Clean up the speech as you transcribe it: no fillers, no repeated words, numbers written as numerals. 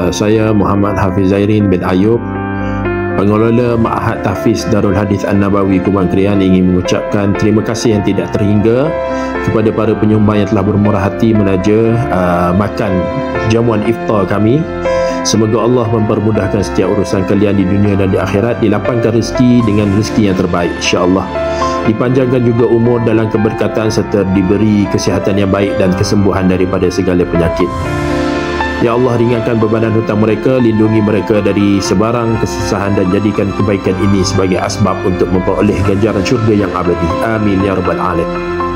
Saya Muhammad Hafiz Zairin bin Ayub, pengelola Ma'had Tahfiz Darul Hadis An-Nabawi Kubang Krian, ingin mengucapkan terima kasih yang tidak terhingga kepada para penyumbang yang telah bermurah hati menaja makan jamuan iftar kami. Semoga Allah mempermudahkan setiap urusan kalian di dunia dan di akhirat, dilapangkan rezeki dengan rezeki yang terbaik insya-Allah, dipanjangkan juga umur dalam keberkatan serta diberi kesihatan yang baik dan kesembuhan daripada segala penyakit. Ya Allah, ringankan bebanan hutang mereka, lindungi mereka dari sebarang kesusahan dan jadikan kebaikan ini sebagai asbab untuk memperoleh ganjaran syurga yang abadi. Amin ya rabbal alamin.